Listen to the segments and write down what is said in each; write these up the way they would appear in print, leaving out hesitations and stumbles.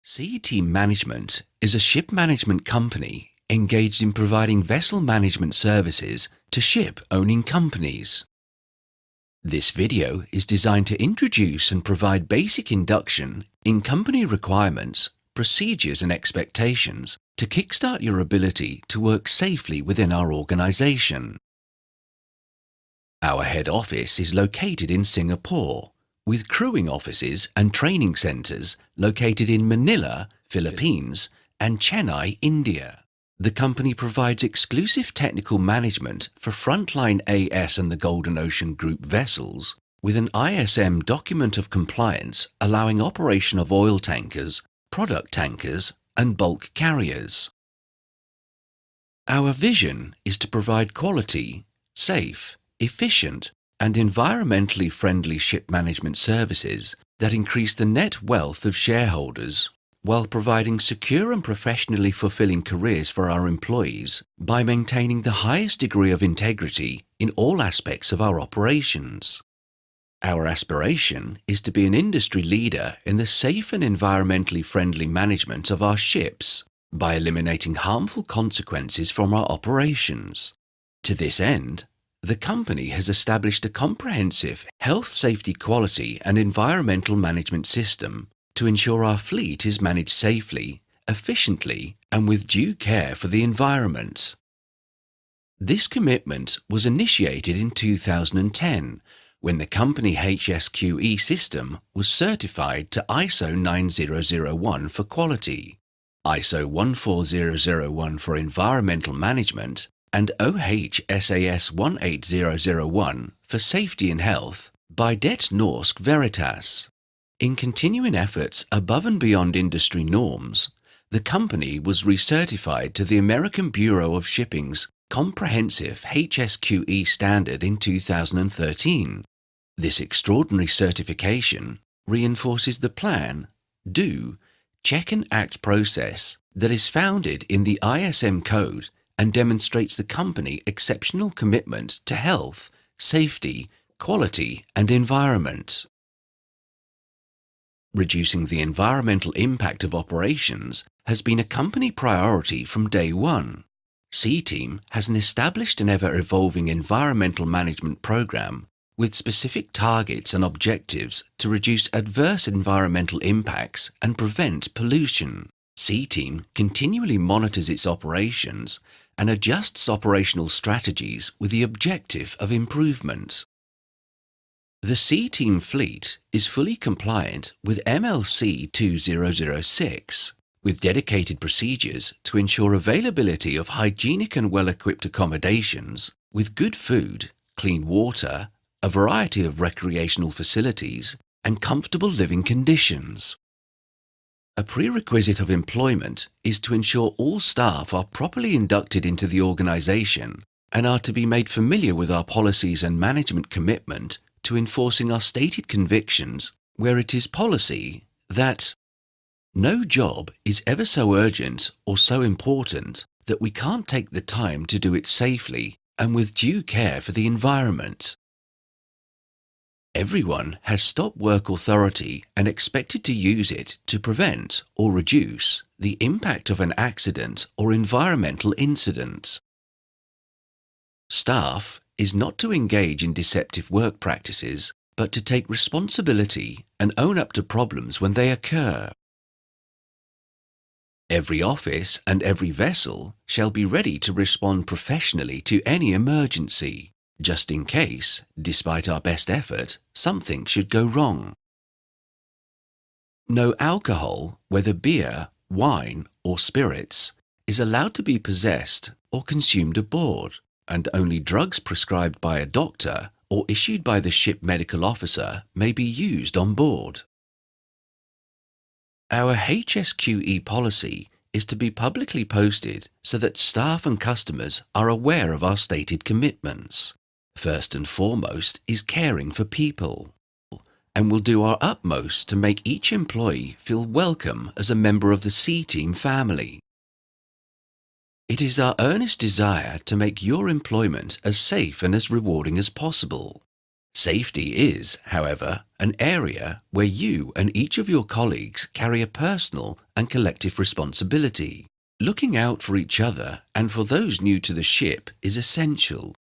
Sea Team Management is a ship management company engaged in providing vessel management services to ship-owning companies. This video is designed to introduce and provide basic induction in company requirements, procedures and expectations to kickstart your ability to work safely within our organization. Our head office is located in Singapore, with crewing offices and training centers located in Manila, Philippines, and Chennai, India. The company provides exclusive technical management for Frontline AS and the Golden Ocean Group vessels, with an ISM document of compliance allowing operation of oil tankers, product tankers, and bulk carriers. Our vision is to provide quality, safe, efficient, and environmentally friendly ship management services that increase the net wealth of shareholders while providing secure and professionally fulfilling careers for our employees by maintaining the highest degree of integrity in all aspects of our operations. Our aspiration is to be an industry leader in the safe and environmentally friendly management of our ships by eliminating harmful consequences from our operations. To this end, the company has established a comprehensive health, safety, quality, and environmental management system to ensure our fleet is managed safely, efficiently, and with due care for the environment. This commitment was initiated in 2010 when the company HSQE system was certified to ISO 9001 for quality, ISO 14001 for environmental management, and OHSAS 18001 for safety and health by Det Norsk Veritas. In continuing efforts above and beyond industry norms, the company was recertified to the American Bureau of Shipping's comprehensive HSQE standard in 2013. This extraordinary certification reinforces the plan, do, check and act process that is founded in the ISM code and demonstrates the company's exceptional commitment to health, safety, quality, and environment. Reducing the environmental impact of operations has been a company priority from day one. Sea Team has an established and ever-evolving environmental management program with specific targets and objectives to reduce adverse environmental impacts and prevent pollution. Sea Team continually monitors its operations and adjusts operational strategies with the objective of improvement. The Sea Team fleet is fully compliant with MLC 2006, with dedicated procedures to ensure availability of hygienic and well-equipped accommodations with good food, clean water, a variety of recreational facilities, and comfortable living conditions. A prerequisite of employment is to ensure all staff are properly inducted into the organization and are to be made familiar with our policies and management commitment to enforcing our stated convictions where it is policy that no job is ever so urgent or so important that we can't take the time to do it safely and with due care for the environment. Everyone has stop work authority and expected to use it to prevent or reduce the impact of an accident or environmental incident. Staff is not to engage in deceptive work practices, but to take responsibility and own up to problems when they occur. Every office and every vessel shall be ready to respond professionally to any emergency, just in case, despite our best effort, something should go wrong. No alcohol, whether beer, wine, or spirits, is allowed to be possessed or consumed aboard, and only drugs prescribed by a doctor or issued by the ship medical officer may be used on board. Our HSQE policy is to be publicly posted so that staff and customers are aware of our stated commitments. First and foremost is caring for people, and we'll do our utmost to make each employee feel welcome as a member of the Sea Team family. It is our earnest desire to make your employment as safe and as rewarding as possible. Safety is, however, an area where you and each of your colleagues carry a personal and collective responsibility. Looking out for each other and for those new to the ship is essential.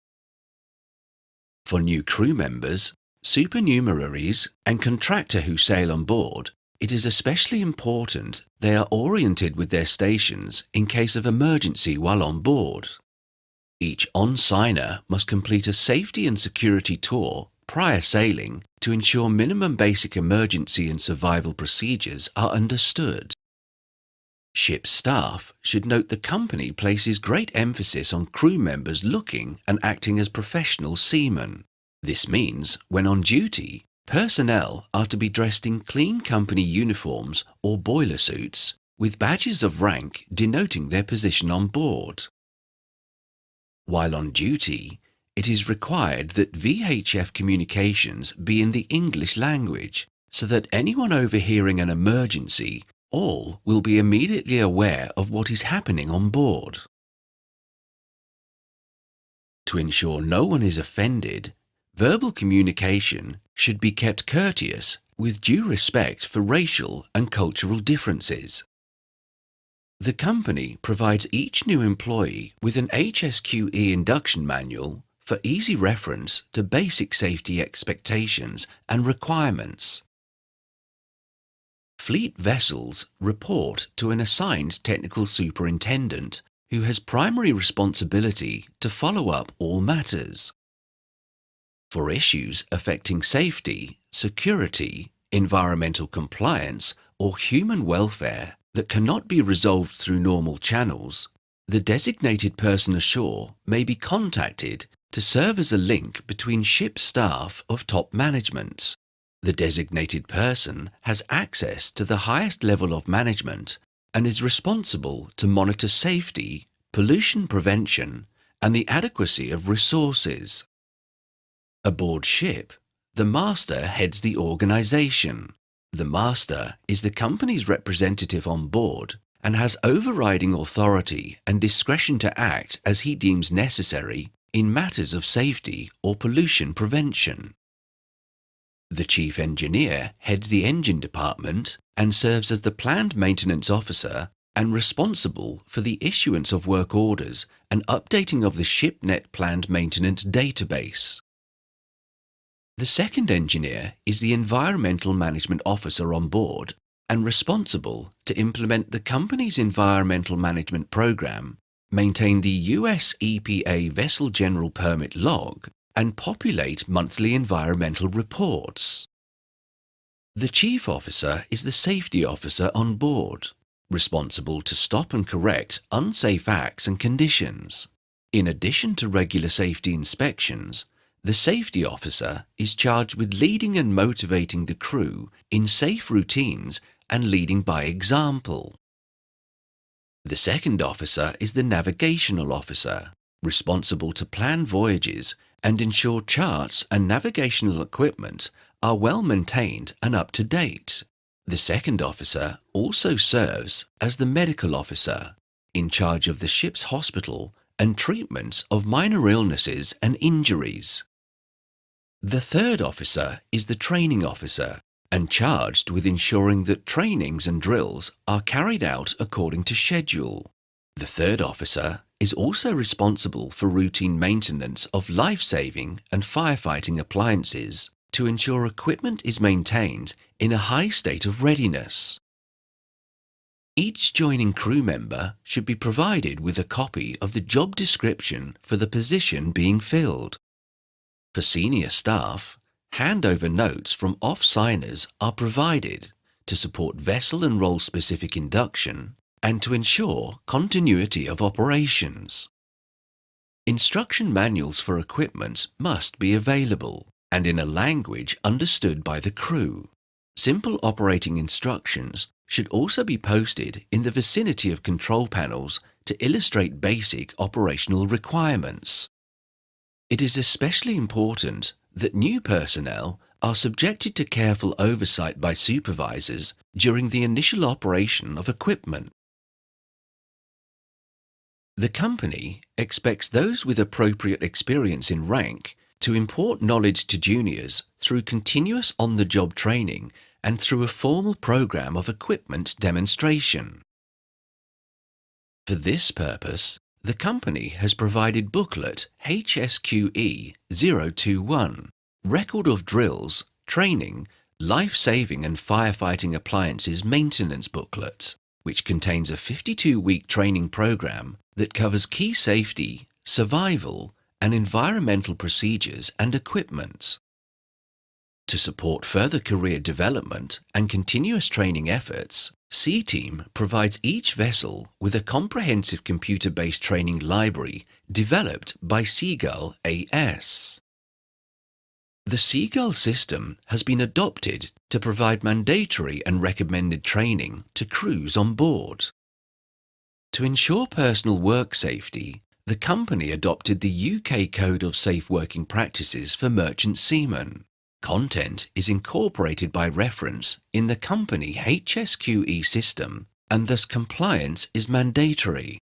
For new crew members, supernumeraries, and contractor who sail on board, it is especially important they are oriented with their stations in case of emergency while on board. Each on-signer must complete a safety and security tour prior sailing to ensure minimum basic emergency and survival procedures are understood. Ship staff should note the company places great emphasis on crew members looking and acting as professional seamen. This means, when on duty, personnel are to be dressed in clean company uniforms or boiler suits with badges of rank denoting their position on board. While on duty, it is required that VHF communications be in the English language so that anyone overhearing an emergency, all will be immediately aware of what is happening on board. To ensure no one is offended, verbal communication should be kept courteous with due respect for racial and cultural differences. The company provides each new employee with an HSQE induction manual for easy reference to basic safety expectations and requirements. Fleet vessels report to an assigned technical superintendent who has primary responsibility to follow up all matters. For issues affecting safety, security, environmental compliance, or human welfare that cannot be resolved through normal channels, the designated person ashore may be contacted to serve as a link between ship staff of top management. The designated person has access to the highest level of management and is responsible to monitor safety, pollution prevention, and the adequacy of resources. Aboard ship, the master heads the organization. The master is the company's representative on board and has overriding authority and discretion to act as he deems necessary in matters of safety or pollution prevention. The chief engineer heads the engine department and serves as the planned maintenance officer and responsible for the issuance of work orders and updating of the ShipNet planned maintenance database. The second engineer is the environmental management officer on board and responsible to implement the company's environmental management program, maintain the US EPA Vessel General Permit log, and populate monthly environmental reports. The chief officer is the safety officer on board, responsible to stop and correct unsafe acts and conditions. In addition to regular safety inspections, the safety officer is charged with leading and motivating the crew in safe routines and leading by example. The second officer is the navigational officer, responsible to plan voyages and ensure charts and navigational equipment are well maintained and up to date. The second officer also serves as the medical officer, in charge of the ship's hospital and treatment of minor illnesses and injuries. The third officer is the training officer and charged with ensuring that trainings and drills are carried out according to schedule. The third officer is also responsible for routine maintenance of life-saving and firefighting appliances to ensure equipment is maintained in a high state of readiness. Each joining crew member should be provided with a copy of the job description for the position being filled. For senior staff, handover notes from off-signers are provided to support vessel and role-specific induction and to ensure continuity of operations. Instruction manuals for equipment must be available and in a language understood by the crew. Simple operating instructions should also be posted in the vicinity of control panels to illustrate basic operational requirements. It is especially important that new personnel are subjected to careful oversight by supervisors during the initial operation of equipment. The company expects those with appropriate experience in rank to impart knowledge to juniors through continuous on-the-job training and through a formal program of equipment demonstration. For this purpose, the company has provided booklet HSQE 021, Record of Drills, Training, Life-Saving and Firefighting Appliances Maintenance Booklet, which contains a 52-week training program that covers key safety, survival, and environmental procedures and equipment. To support further career development and continuous training efforts, C-Team provides each vessel with a comprehensive computer-based training library developed by Seagull AS. The Seagull system has been adopted to provide mandatory and recommended training to crews on board. To ensure personal work safety, the company adopted the UK Code of Safe Working Practices for Merchant Seamen. Content is incorporated by reference in the company HSQE system, and thus compliance is mandatory.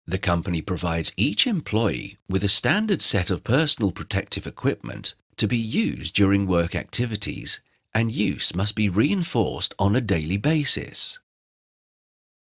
The company provides each employee with a standard set of personal protective equipment to be used during work activities, and use must be reinforced on a daily basis.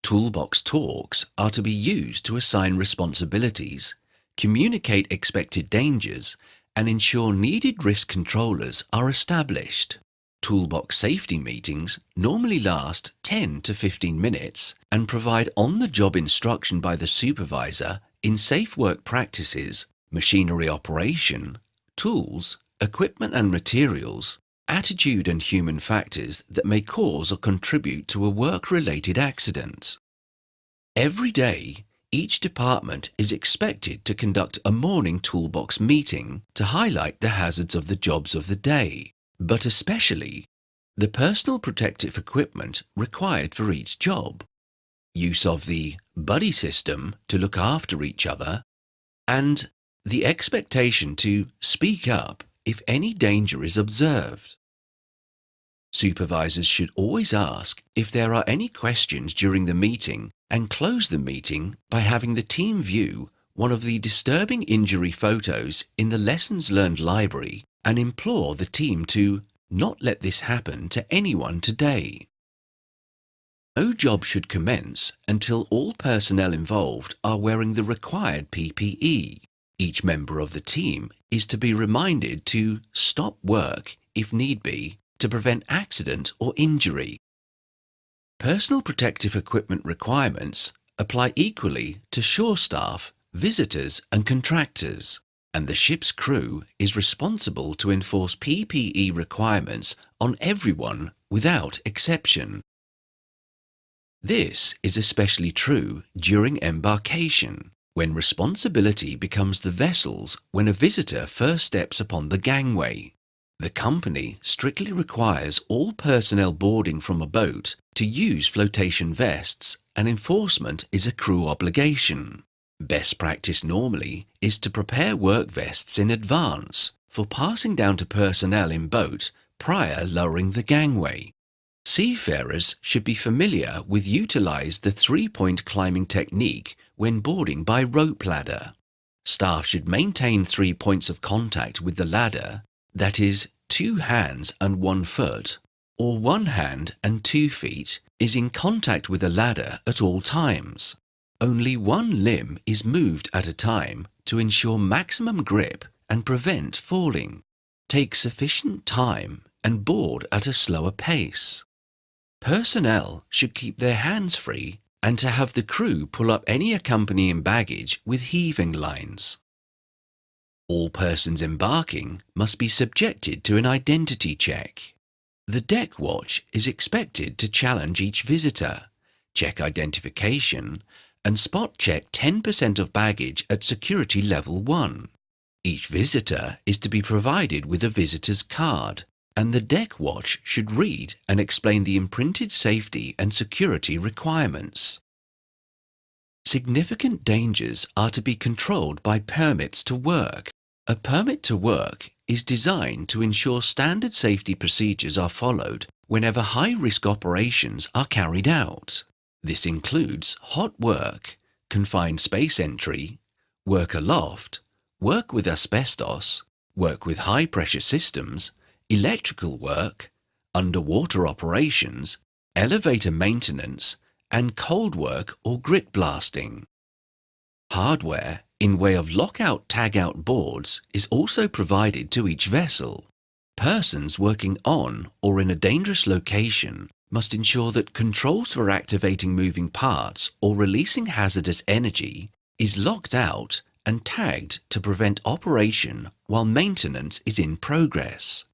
Toolbox talks are to be used to assign responsibilities, communicate expected dangers, and ensure needed risk controllers are established. Toolbox safety meetings normally last 10 to 15 minutes and provide on-the-job instruction by the supervisor in safe work practices, machinery operation, tools, equipment and materials, attitude and human factors that may cause or contribute to a work-related accident. Every day, each department is expected to conduct a morning toolbox meeting to highlight the hazards of the jobs of the day, but especially the personal protective equipment required for each job, use of the buddy system to look after each other, and the expectation to speak up if any danger is observed. Supervisors should always ask if there are any questions during the meeting and close the meeting by having the team view one of the disturbing injury photos in the Lessons Learned library and implore the team to not let this happen to anyone today. No job should commence until all personnel involved are wearing the required PPE. Each member of the team is to be reminded to stop work, if need be, to prevent accident or injury. Personal protective equipment requirements apply equally to shore staff, visitors and contractors, and the ship's crew is responsible to enforce PPE requirements on everyone without exception. This is especially true during embarkation, when responsibility becomes the vessel's when a visitor first steps upon the gangway. The company strictly requires all personnel boarding from a boat to use flotation vests, and enforcement is a crew obligation. Best practice normally is to prepare work vests in advance for passing down to personnel in boat prior lowering the gangway. Seafarers should be familiar with utilize the three-point climbing technique when boarding by rope ladder. Staff should maintain 3 points of contact with the ladder, that is, 2 hands and 1 foot, or 1 hand and 2 feet is in contact with the ladder at all times. Only one limb is moved at a time to ensure maximum grip and prevent falling. Take sufficient time and board at a slower pace. Personnel should keep their hands free and to have the crew pull up any accompanying baggage with heaving lines. All persons embarking must be subjected to an identity check. The deck watch is expected to challenge each visitor, check identification, and spot check 10% of baggage at security level 1. Each visitor is to be provided with a visitor's card, and the deck watch should read and explain the imprinted safety and security requirements. Significant dangers are to be controlled by permits to work. A permit to work is designed to ensure standard safety procedures are followed whenever high-risk operations are carried out. This includes hot work, confined space entry, work aloft, work with asbestos, work with high-pressure systems, electrical work, underwater operations, elevator maintenance, and cold work or grit blasting. Hardware in way of lockout-tagout boards is also provided to each vessel. Persons working on or in a dangerous location must ensure that controls for activating moving parts or releasing hazardous energy is locked out and tagged to prevent operation while maintenance is in progress.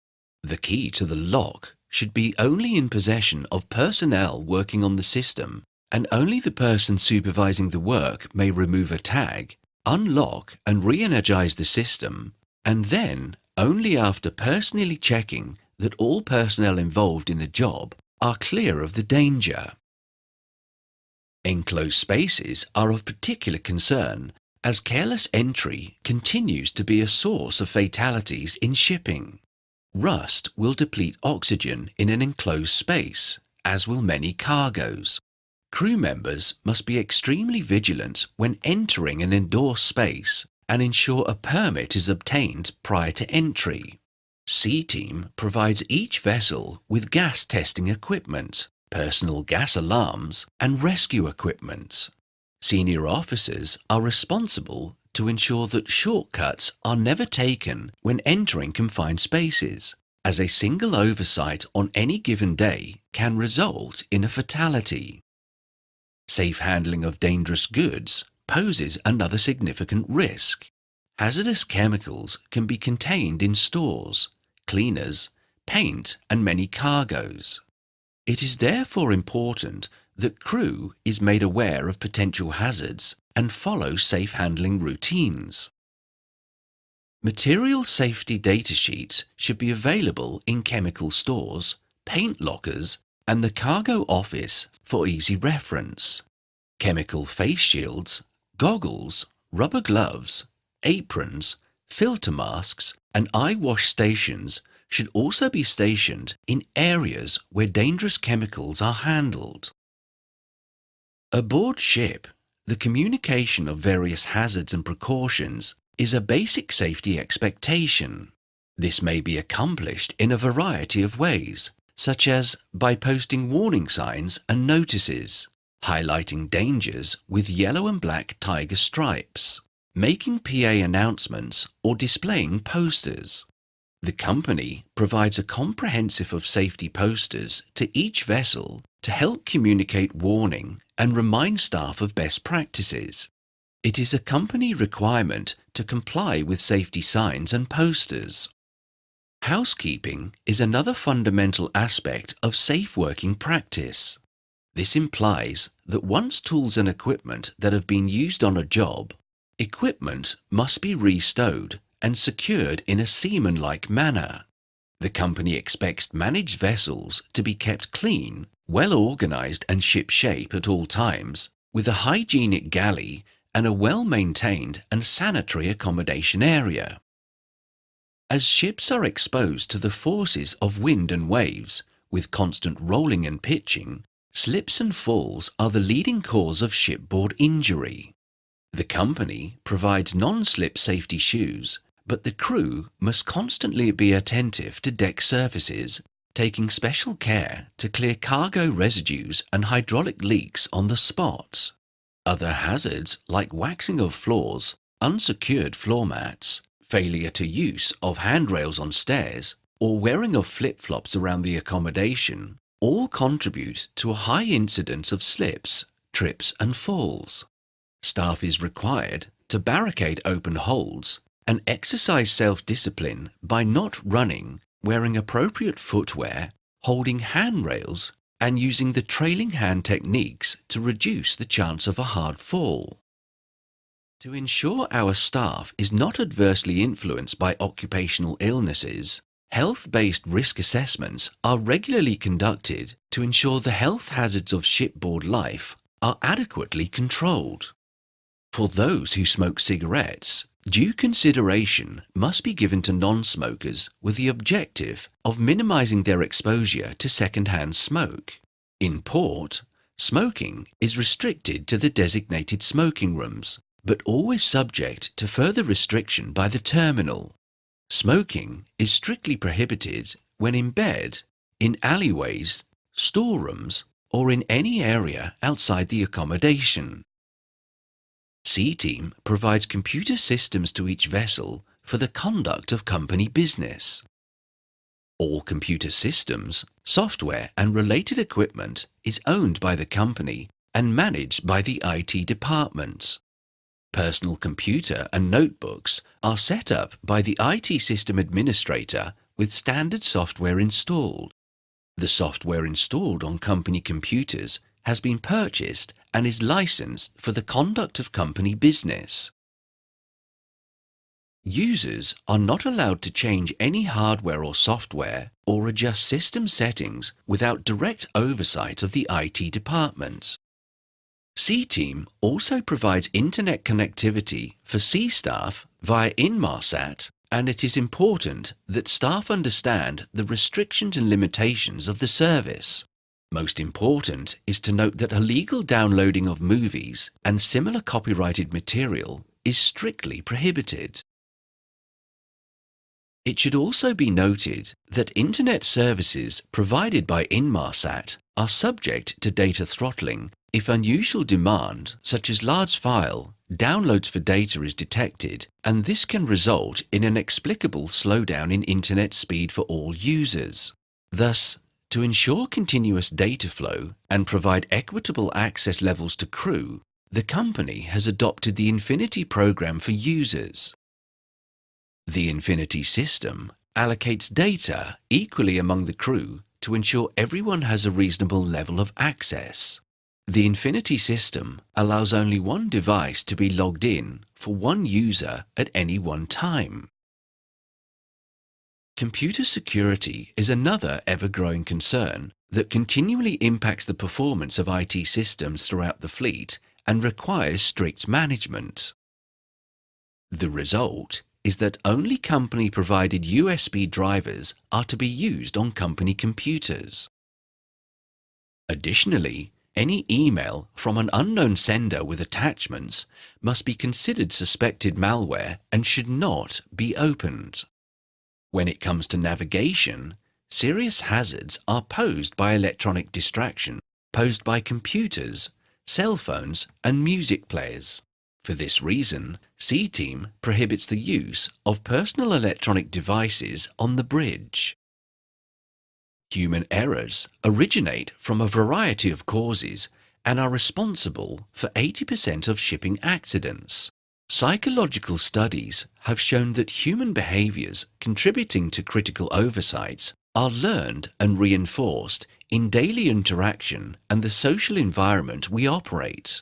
The key to the lock should be only in possession of personnel working on the system, and only the person supervising the work may remove a tag, unlock and re-energize the system, and then only after personally checking that all personnel involved in the job are clear of the danger. Enclosed spaces are of particular concern as careless entry continues to be a source of fatalities in shipping. Rust will deplete oxygen in an enclosed space, as will many cargoes. Crew members must be extremely vigilant when entering an indoor space and ensure a permit is obtained prior to entry. Sea Team provides each vessel with gas testing equipment, personal gas alarms, and rescue equipment. Senior officers are responsible to ensure that shortcuts are never taken when entering confined spaces, as a single oversight on any given day can result in a fatality. Safe handling of dangerous goods poses another significant risk. Hazardous chemicals can be contained in stores, cleaners, paint, and many cargoes. It is therefore important that crew is made aware of potential hazards and follow safe handling routines. Material safety data sheets should be available in chemical stores, paint lockers, and the cargo office for easy reference. Chemical face shields, goggles, rubber gloves, aprons, filter masks, and eye wash stations should also be stationed in areas where dangerous chemicals are handled. Aboard ship, the communication of various hazards and precautions is a basic safety expectation. This may be accomplished in a variety of ways, such as by posting warning signs and notices, highlighting dangers with yellow and black tiger stripes, making PA announcements or displaying posters. The company provides a comprehensive of safety posters to each vessel to help communicate warning and remind staff of best practices. It is a company requirement to comply with safety signs and posters. Housekeeping is another fundamental aspect of safe working practice. This implies that once tools and equipment that have been used on a job, equipment must be restowed and secured in a seaman-like manner. The company expects managed vessels to be kept clean, well organized and ship-shape at all times, with a hygienic galley and a well-maintained and sanitary accommodation area. As ships are exposed to the forces of wind and waves, with constant rolling and pitching, slips and falls are the leading cause of shipboard injury. The company provides non-slip safety shoes, but the crew must constantly be attentive to deck surfaces, taking special care to clear cargo residues and hydraulic leaks on the spot. Other hazards like waxing of floors, unsecured floor mats, failure to use of handrails on stairs, or wearing of flip-flops around the accommodation all contribute to a high incidence of slips, trips and falls. Staff is required to barricade open holds and exercise self-discipline by not running, wearing appropriate footwear, holding handrails, and using the trailing hand techniques to reduce the chance of a hard fall. To ensure our staff is not adversely influenced by occupational illnesses, health-based risk assessments are regularly conducted to ensure the health hazards of shipboard life are adequately controlled. For those who smoke cigarettes, due consideration must be given to non-smokers with the objective of minimizing their exposure to second-hand smoke. In port, smoking is restricted to the designated smoking rooms, but always subject to further restriction by the terminal. Smoking is strictly prohibited when in bed, in alleyways, storerooms, or in any area outside the accommodation. C-Team provides computer systems to each vessel for the conduct of company business. All computer systems, software and related equipment is owned by the company and managed by the IT department. Personal computer and notebooks are set up by the IT system administrator with standard software installed. The software installed on company computers has been purchased and is licensed for the conduct of company business. Users are not allowed to change any hardware or software or adjust system settings without direct oversight of the IT department. C-Team also provides internet connectivity for C staff via Inmarsat, and it is important that staff understand the restrictions and limitations of the service. Most important is to note that illegal downloading of movies and similar copyrighted material is strictly prohibited. It should also be noted that internet services provided by Inmarsat are subject to data throttling if unusual demand, such as large file, downloads for data is detected, and this can result in an inexplicable slowdown in internet speed for all users. Thus, to ensure continuous data flow and provide equitable access levels to crew, the company has adopted the Infinity program for users. The Infinity system allocates data equally among the crew to ensure everyone has a reasonable level of access. The Infinity system allows only one device to be logged in for one user at any one time. Computer security is another ever-growing concern that continually impacts the performance of IT systems throughout the fleet and requires strict management. The result is that only company-provided USB drivers are to be used on company computers. Additionally, any email from an unknown sender with attachments must be considered suspected malware and should not be opened. When it comes to navigation, serious hazards are posed by electronic distraction, posed by computers, cell phones, and music players. For this reason, C-Team prohibits the use of personal electronic devices on the bridge. Human errors originate from a variety of causes and are responsible for 80% of shipping accidents. Psychological studies have shown that human behaviors contributing to critical oversights are learned and reinforced in daily interaction and the social environment we operate.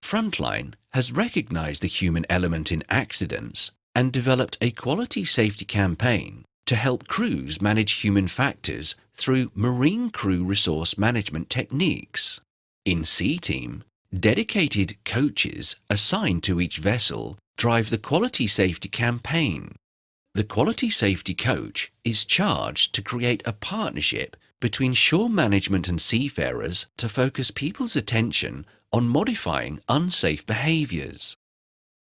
Frontline has recognized the human element in accidents and developed a quality safety campaign to help crews manage human factors through marine crew resource management techniques. In C-Team, dedicated coaches assigned to each vessel drive the quality safety campaign. The quality safety coach is charged to create a partnership between shore management and seafarers to focus people's attention on modifying unsafe behaviors.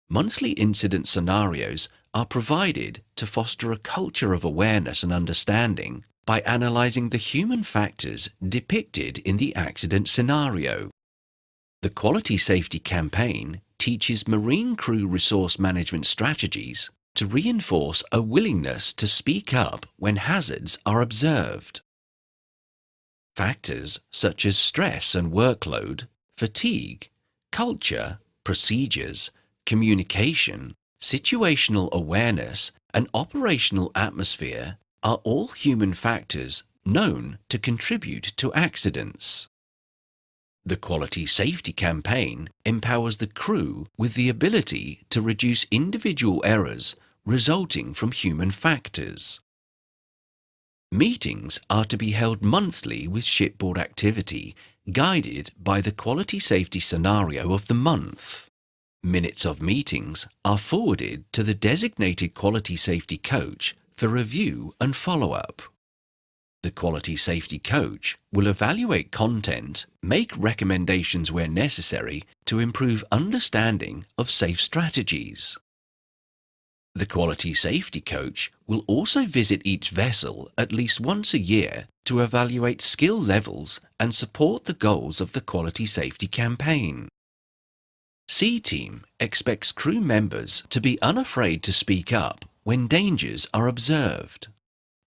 Monthly incident scenarios are provided to foster a culture of awareness and understanding by analyzing the human factors depicted in the accident scenario. The Quality Safety Campaign teaches marine crew resource management strategies to reinforce a willingness to speak up when hazards are observed. Factors such as stress and workload, fatigue, culture, procedures, communication, situational awareness, and operational atmosphere are all human factors known to contribute to accidents. The Quality Safety Campaign empowers the crew with the ability to reduce individual errors resulting from human factors. Meetings are to be held monthly with shipboard activity, guided by the quality safety scenario of the month. Minutes of meetings are forwarded to the designated quality safety coach for review and follow-up. The quality safety coach will evaluate content, make recommendations where necessary to improve understanding of safe strategies. The quality safety coach will also visit each vessel at least once a year to evaluate skill levels and support the goals of the quality safety campaign. C Team expects crew members to be unafraid to speak up when dangers are observed.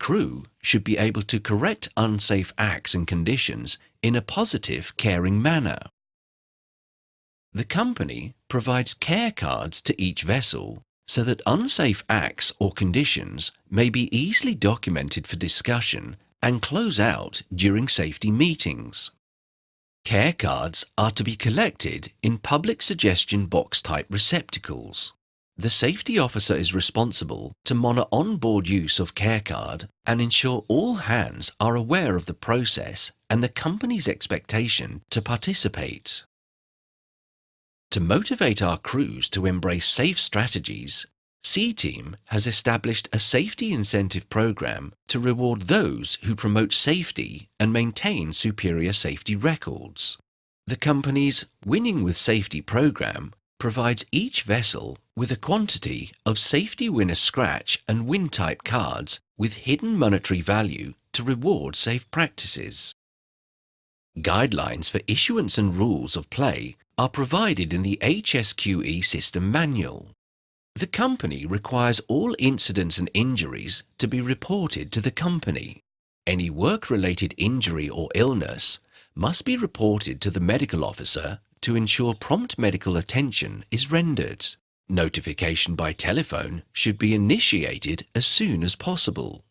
Crew should be able to correct unsafe acts and conditions in a positive, caring manner. The company provides care cards to each vessel so that unsafe acts or conditions may be easily documented for discussion and close out during safety meetings. Care cards are to be collected in public suggestion box type receptacles. The safety officer is responsible to monitor on-board use of care card and ensure all hands are aware of the process and the company's expectation to participate. To motivate our crews to embrace safe strategies, C Team has established a safety incentive program to reward those who promote safety and maintain superior safety records. The company's Winning with Safety program provides each vessel with a quantity of Safety Winner Scratch and Win type cards with hidden monetary value to reward safe practices. Guidelines for issuance and rules of play are provided in the HSQE system manual. The company requires all incidents and injuries to be reported to the company. Any work-related injury or illness must be reported to the medical officer to ensure prompt medical attention is rendered. Notification by telephone should be initiated as soon as possible.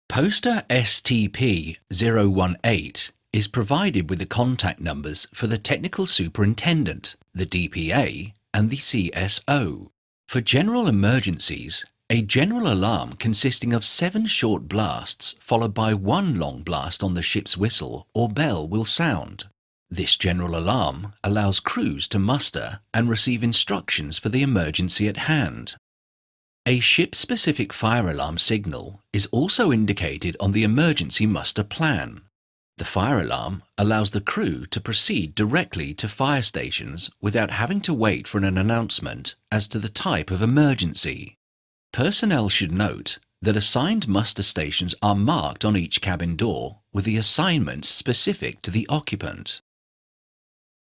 Poster STP-018 is provided with the contact numbers for the Technical Superintendent, the DPA, and the CSO. For general emergencies, a general alarm consisting of 7 short blasts followed by 1 long blast on the ship's whistle or bell will sound. This general alarm allows crews to muster and receive instructions for the emergency at hand. A ship-specific fire alarm signal is also indicated on the emergency muster plan. The fire alarm allows the crew to proceed directly to fire stations without having to wait for an announcement as to the type of emergency. Personnel should note that assigned muster stations are marked on each cabin door with the assignments specific to the occupant.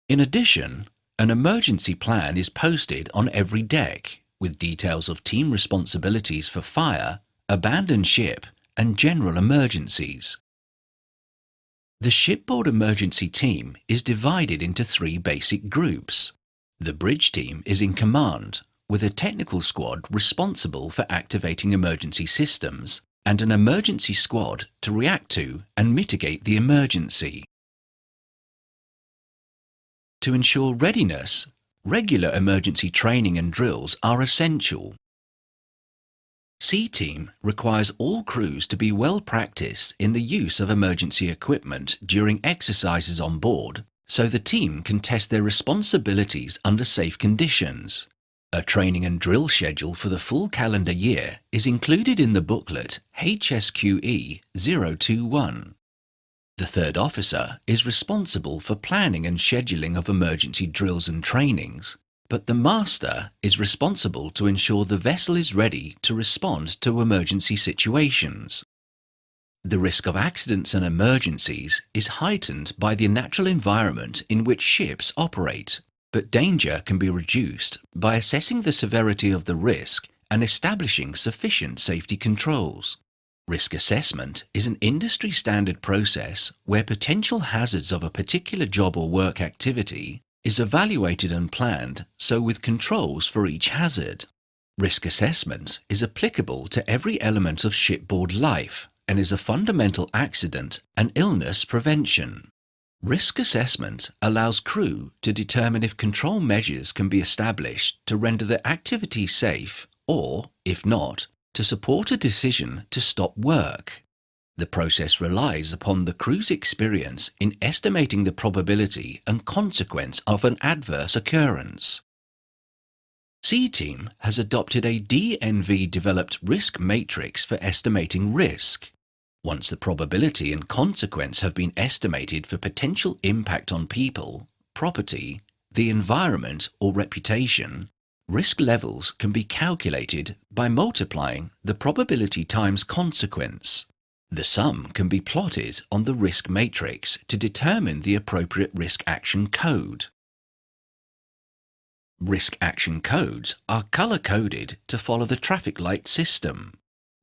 In addition, an emergency plan is posted on every deck with details of team responsibilities for fire, abandoned ship, and general emergencies. The shipboard emergency team is divided into 3 basic groups. The bridge team is in command, with a technical squad responsible for activating emergency systems and an emergency squad to react to and mitigate the emergency. To ensure readiness, regular emergency training and drills are essential. C Team requires all crews to be well practiced in the use of emergency equipment during exercises on board, so the team can test their responsibilities under safe conditions. A training and drill schedule for the full calendar year is included in the booklet HSQE 021. The third officer is responsible for planning and scheduling of emergency drills and trainings, but the master is responsible to ensure the vessel is ready to respond to emergency situations. The risk of accidents and emergencies is heightened by the natural environment in which ships operate, but danger can be reduced by assessing the severity of the risk and establishing sufficient safety controls. Risk assessment is an industry-standard process where potential hazards of a particular job or work activity is evaluated and planned, so with controls for each hazard. Risk assessment is applicable to every element of shipboard life and is a fundamental accident and illness prevention. Risk assessment allows crew to determine if control measures can be established to render the activity safe or, if not, to support a decision to stop work. The process relies upon the crew's experience in estimating the probability and consequence of an adverse occurrence. C Team has adopted a DNV-developed risk matrix for estimating risk. Once the probability and consequence have been estimated for potential impact on people, property, the environment or reputation, Risk levels can be calculated by multiplying the probability times consequence. The sum can be plotted on the risk matrix to determine the appropriate risk action code. Risk action codes are color-coded to follow the traffic light system.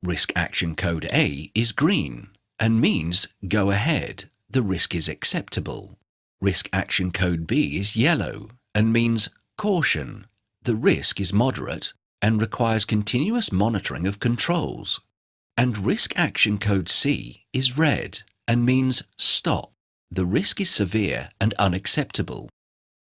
Risk action code A is green and means go ahead, the risk is acceptable. Risk action code B is yellow and means caution, the risk is moderate and requires continuous monitoring of controls. And risk action code C is red and means stop, the risk is severe and unacceptable.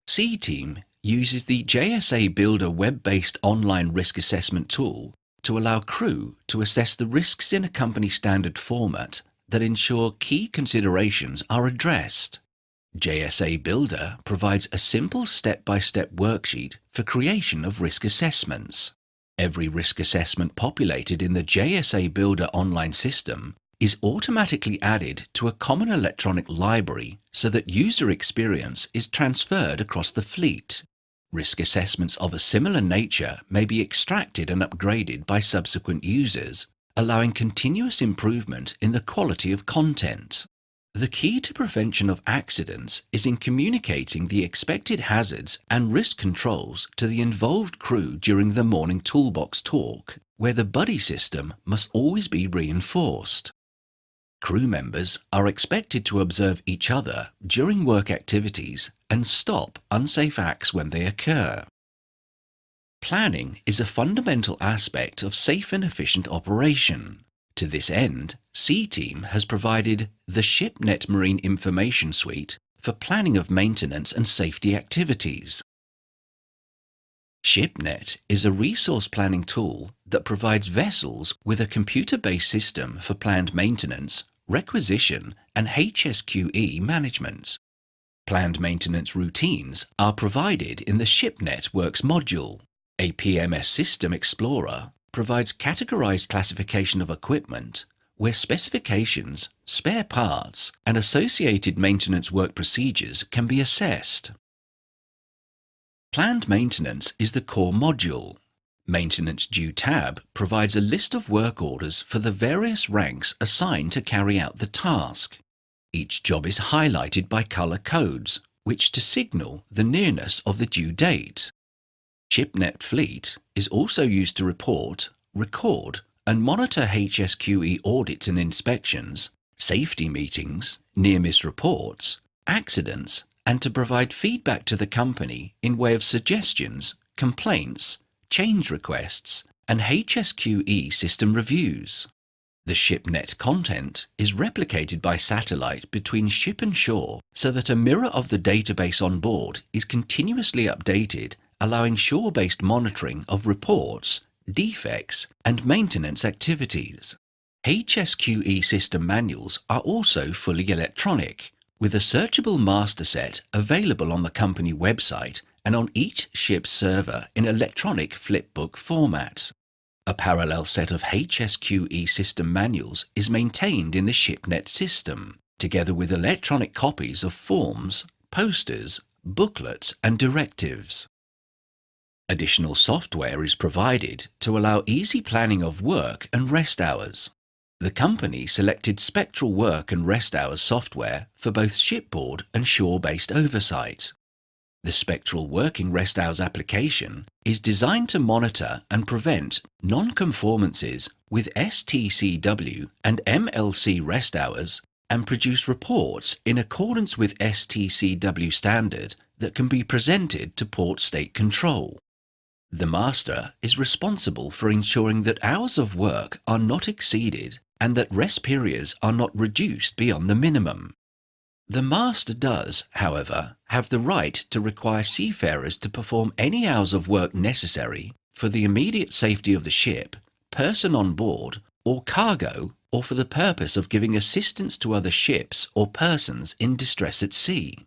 C-Team uses the JSA Builder web-based online risk assessment tool to allow crew to assess the risks in a company standard format that ensure key considerations are addressed. JSA Builder provides a simple step-by-step worksheet for creation of risk assessments. Every risk assessment populated in the JSA Builder online system is automatically added to a common electronic library so that user experience is transferred across the fleet. Risk assessments of a similar nature may be extracted and upgraded by subsequent users, allowing continuous improvement in the quality of content. The key to prevention of accidents is in communicating the expected hazards and risk controls to the involved crew during the morning toolbox talk, where the buddy system must always be reinforced. Crew members are expected to observe each other during work activities and stop unsafe acts when they occur. Planning is a fundamental aspect of safe and efficient operation. To this end, C-Team has provided the ShipNet Marine Information Suite for planning of maintenance and safety activities. ShipNet is a resource planning tool that provides vessels with a computer-based system for planned maintenance, requisition, and HSQE management. Planned maintenance routines are provided in the ShipNet Works module. A PMS System Explorer provides categorized classification of equipment where specifications, spare parts, and associated maintenance work procedures can be assessed. Planned maintenance is the core module. Maintenance Due tab provides a list of work orders for the various ranks assigned to carry out the task. Each job is highlighted by color codes, which to signal the nearness of the due date. ShipNet Fleet is also used to report, record, and monitor HSQE audits and inspections, safety meetings, near-miss reports, accidents, and to provide feedback to the company in way of suggestions, complaints, change requests, and HSQE system reviews. The ShipNet content is replicated by satellite between ship and shore so that a mirror of the database on board is continuously updated, allowing shore-based monitoring of reports, defects, and maintenance activities. HSQE system manuals are also fully electronic, with a searchable master set available on the company website and on each ship's server in electronic flipbook formats. A parallel set of HSQE system manuals is maintained in the ShipNet system, together with electronic copies of forms, posters, booklets, and directives. Additional software is provided to allow easy planning of work and rest hours. The company selected Spectral Work and Rest Hours software for both shipboard and shore-based oversight. The Spectral Working Rest Hours application is designed to monitor and prevent non-conformances with STCW and MLC rest hours and produce reports in accordance with STCW standard that can be presented to port state control. The master is responsible for ensuring that hours of work are not exceeded and that rest periods are not reduced beyond the minimum. The master does, however, have the right to require seafarers to perform any hours of work necessary for the immediate safety of the ship, person on board, or cargo, or for the purpose of giving assistance to other ships or persons in distress at sea.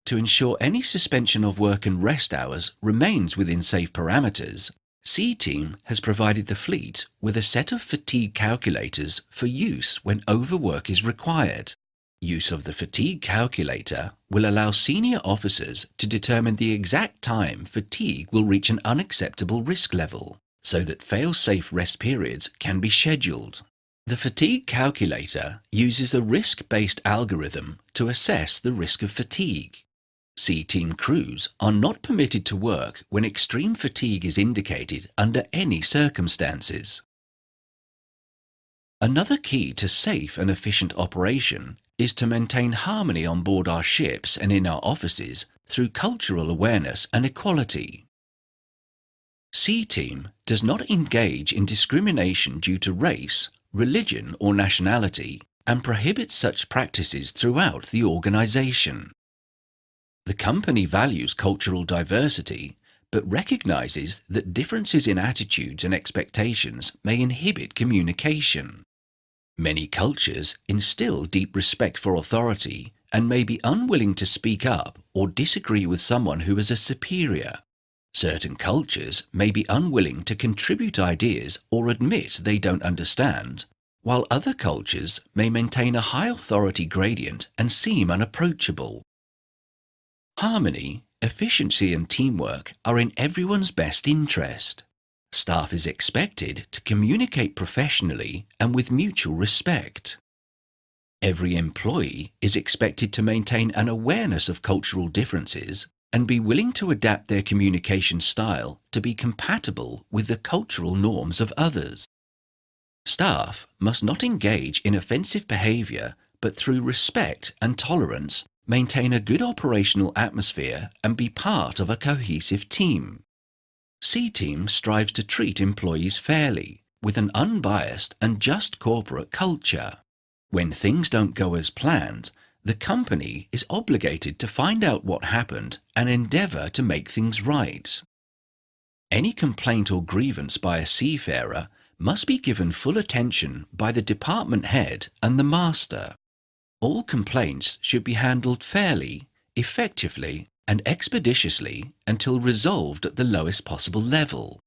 To ensure any suspension of work and rest hours remains within safe parameters, C-Team has provided the fleet with a set of fatigue calculators for use when overwork is required. Use of the fatigue calculator will allow senior officers to determine the exact time fatigue will reach an unacceptable risk level, so that fail-safe rest periods can be scheduled. The fatigue calculator uses a risk-based algorithm to assess the risk of fatigue. C-Team crews are not permitted to work when extreme fatigue is indicated under any circumstances. Another key to safe and efficient operation is to maintain harmony on board our ships and in our offices through cultural awareness and equality. C-Team does not engage in discrimination due to race, religion or nationality and prohibits such practices throughout the organisation. The company values cultural diversity, but recognizes that differences in attitudes and expectations may inhibit communication. Many cultures instill deep respect for authority and may be unwilling to speak up or disagree with someone who is a superior. Certain cultures may be unwilling to contribute ideas or admit they don't understand, while other cultures may maintain a high authority gradient and seem unapproachable. Harmony, efficiency and teamwork are in everyone's best interest. Staff is expected to communicate professionally and with mutual respect. Every employee is expected to maintain an awareness of cultural differences and be willing to adapt their communication style to be compatible with the cultural norms of others. Staff must not engage in offensive behaviour, but through respect and tolerance, maintain a good operational atmosphere and be part of a cohesive team. C-Team strives to treat employees fairly, with an unbiased and just corporate culture. When things don't go as planned, the company is obligated to find out what happened and endeavour to make things right. Any complaint or grievance by a seafarer must be given full attention by the department head and the master. All complaints should be handled fairly, effectively, and expeditiously until resolved at the lowest possible level.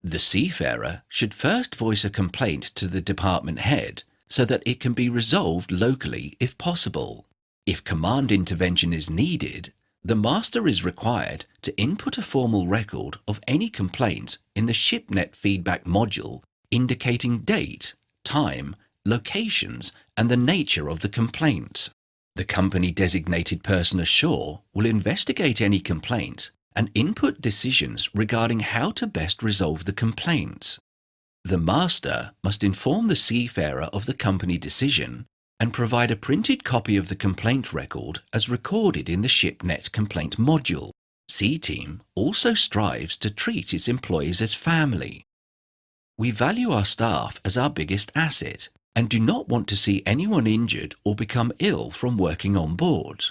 The seafarer should first voice a complaint to the department head so that it can be resolved locally if possible. If command intervention is needed, the master is required to input a formal record of any complaint in the ShipNet feedback module indicating date, time, locations and the nature of the complaint. The company-designated person ashore will investigate any complaint and input decisions regarding how to best resolve the complaint. The master must inform the seafarer of the company decision and provide a printed copy of the complaint record as recorded in the ShipNet complaint module. C-Team also strives to treat its employees as family. We value our staff as our biggest asset and do not want to see anyone injured or become ill from working on board.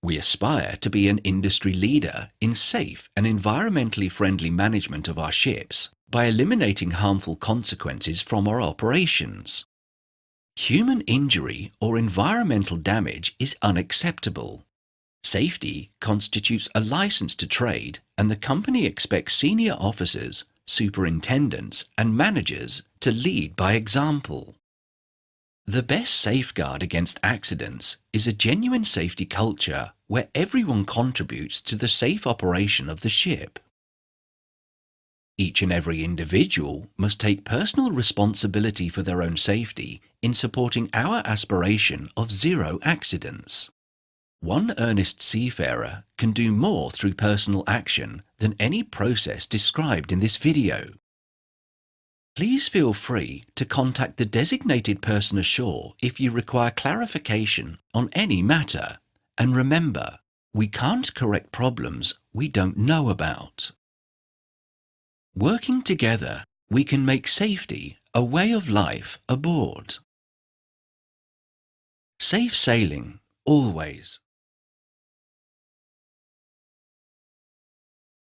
We aspire to be an industry leader in safe and environmentally friendly management of our ships by eliminating harmful consequences from our operations. Human injury or environmental damage is unacceptable. Safety constitutes a license to trade, and the company expects senior officers, superintendents, and managers to lead by example. The best safeguard against accidents is a genuine safety culture where everyone contributes to the safe operation of the ship. Each and every individual must take personal responsibility for their own safety in supporting our aspiration of zero accidents. One earnest seafarer can do more through personal action than any process described in this video. Please feel free to contact the designated person ashore if you require clarification on any matter. And remember, we can't correct problems we don't know about. Working together, we can make safety a way of life aboard. Safe sailing, always.